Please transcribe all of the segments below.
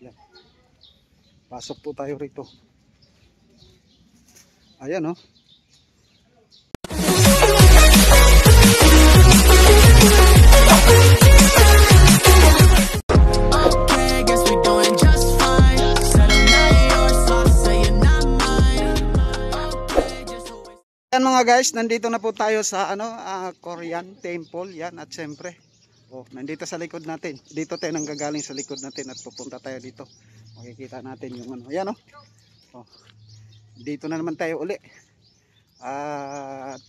Yan. Pasok po tayo rito. Ayan oh. Yan mga guys, nandito na po tayo sa Korean temple yan, at siyempre nandito sa likod natin. Dito tayo nanggagaling sa likod natin at pupunta tayo dito. Makikita natin yung yan dito na naman tayo uli. At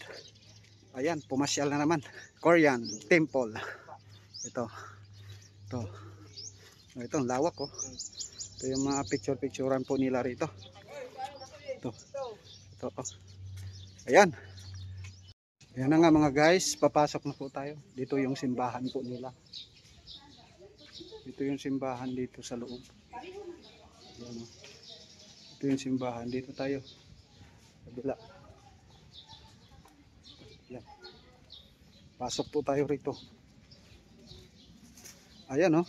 ayan, pumasyal na naman. Korean temple. Ito, ang lawak Ito yung mga picture-picturean po nila rito. Ito. Ayan. Ayan na nga mga guys, papasok na po tayo. Dito yung simbahan po nila. Ito yung simbahan dito sa loob. Ayan, ito yung simbahan. Dito tayo. Kabila. Ayan. Pasok po tayo rito. Ayan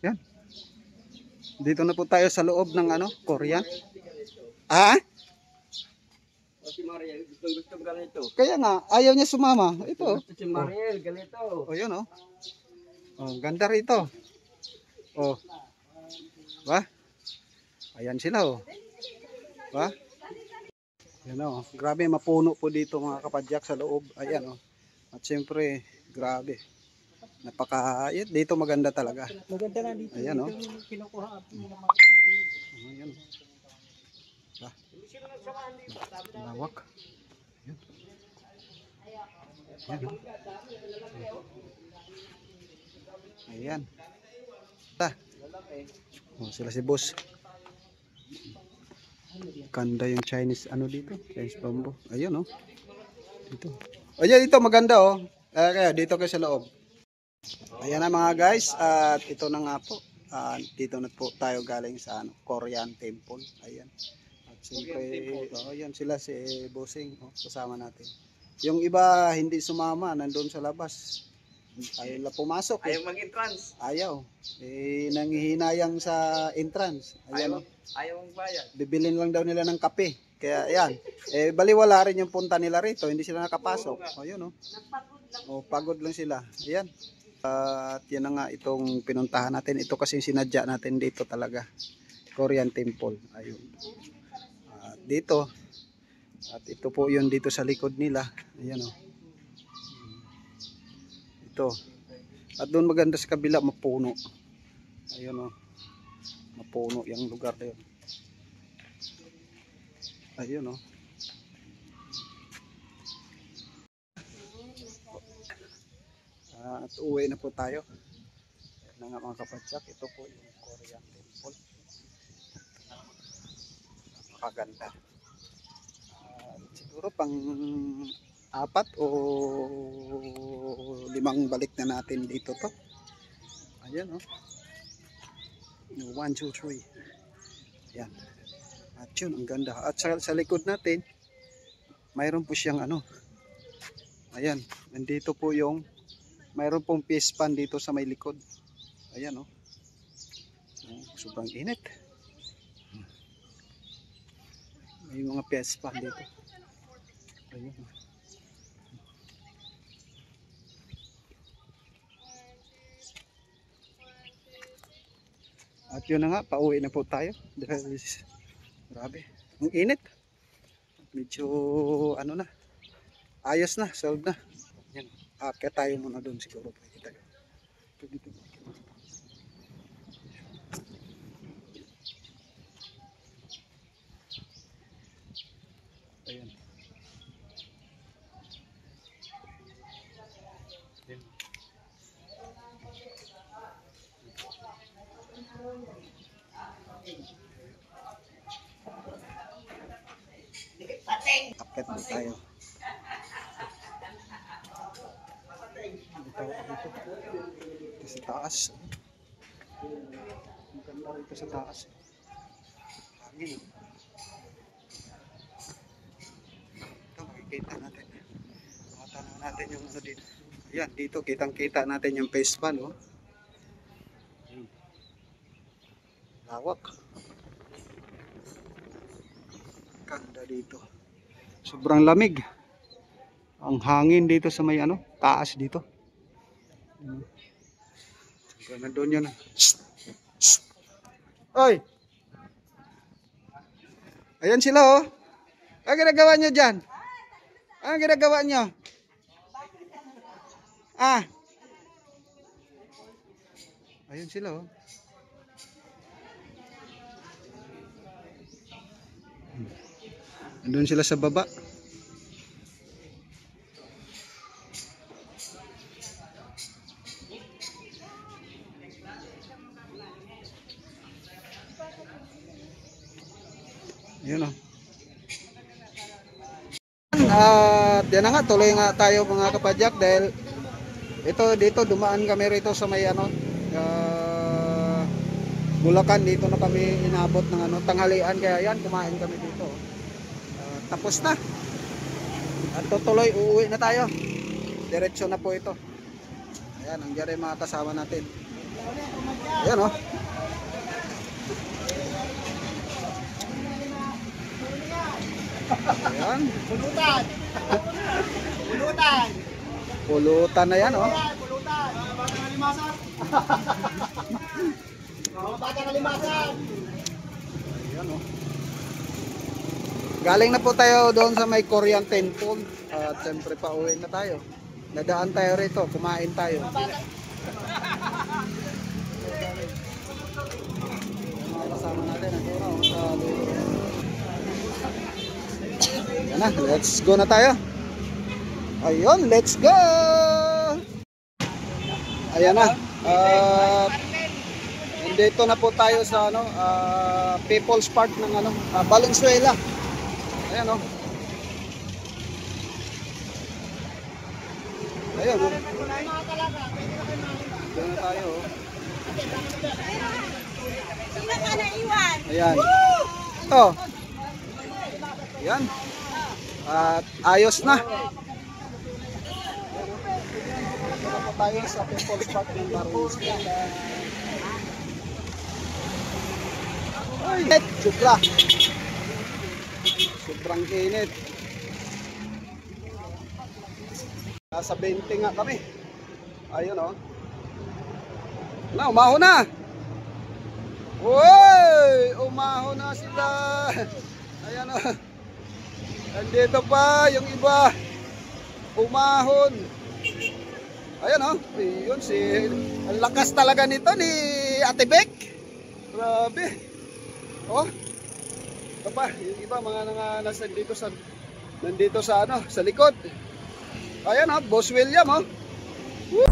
Ayan. Dito na po tayo sa loob ng Korean. Si Mariel, gusto ganito. Kaya nga, ayaw niya sumama. Ito. Si Mariel, ganito. Yun ganda rito. Ba? Ayan sila Ba? Yan grabe mapuno po dito mga kapadyak sa loob. Ayan At siyempre, grabe. Dito maganda talaga. Maganda na dito. Ayan Kinukuha ni Ayan. Mariel. Lawak. Ayan. Sila si boss. Ganda yung Chinese dito. Chinese bamboo. Ayan Dito. Ayan dito maganda kaya dito kayo sa loob. Ayan na mga guys, at ito na nga po. Dito na po tayo galing sa Korean temple. Ayan. At siyempre, ayan sila si Bossing, kasama natin. Yung iba hindi sumama, nandun sa labas. Ayaw na pumasok. Ayaw mag-entrance. Ayaw. Nanghihinayang sa entrance. Ayan Ayaw magbayad. Bibilin lang daw nila ng kape. Kaya ayan. Baliwala rin yung punta nila rito. Hindi sila nakapasok. Ayun pagod lang sila. Ayan. At yan na nga itong pinuntahan natin. Ito kasi sinadya natin dito talaga. Korean temple. Ayun. Dito. At ito po yun dito sa likod nila. Ayan Ito. At doon maganda sa kabila, mapuno. Ayun mapuno yung lugar na yun. Ayun At uwi na po tayo. Yan nga mga kapadyak, ito po yung Korean temple. Napakaganda. Siguro pang 4 o 5 balik na natin dito to. Ayan 1, 2, 3. Yan. At yun, ang ganda. At sa likod natin, mayroon po siyang ayan, nandito po yung mayroon pong fish pan dito sa may likod. Ayan sobrang init. May mga fish pan dito. Ayun At yun na nga, pauwi na po tayo. Grabe, ang init. Medyo na, ayos na, solved na. Yan. Kaya tayo muna doon siguro. Dito. Ayan. Akit na tayo. Dito sa taas. Ang ganda rito sa taas. Hangin. Ito makikita natin. Matanaw natin yung dito. Ayan, dito kitang-kita natin yung face pan, oh. Ayan. Lawak. Ganda dito. Sobrang lamig. Ang hangin dito sa may ano, taas dito. Hanggang nandun yun. Shh! Shh! Oy! Ayan sila, oh. Ano ginagawa nyo dyan? Ano ginagawa nyo? Ah! Ayan sila, oh. Andun sila sa baba. Ayan, oh. At yan na nga, tuloy nga tayo mga kapadyak dahil dito dumaan kami rito sa may ano, Bulacan. Dito na kami inabot ng ano, tanghalian, kaya yan, kumain kami dito. Tapos na. At tutuloy, uuwi na tayo. Diretso na po ito. Ayan, nandiyan rin mga kasama natin. Ayan, oh. Ayan. Pulutan! Pulutan! Pulutan na yan, oh. Pulutan! Bata ng limasan! Bata ng limasan! Ayan, oh. Galing na po tayo doon sa may Korean Temple. At siyempre pa uwi na tayo. Nadaan tayo rito, kumain tayo. Mga kasama natin, nandun, oh, sa dulo. Yan na, let's go na tayo. Ayun, let's go! Ayan na. Dito na po tayo sa ano, People's Park ng ano, Valenzuela. Ayan, oh. Ayan, oh. Dito na tayo, oh. Ayan. Ito. Ayan. At ayos na. Dito na po tayo sa People's Park ng Valenzuela. Ay, sobra. Sobrang init. Nasa 20 nga kami. Ayun, oh. Na, umahon na. Uy! Umahon na sila. Ayan, oh. Nandito pa yung iba. Umahon. Ayan, oh. Ayun, ang lakas talaga nito ni Ate Beck. Grabe. Oh. Ito pa, yung iba mga nasa nandito sa ano, sa likod. Ayan, oh, Boss William, oh. Woo!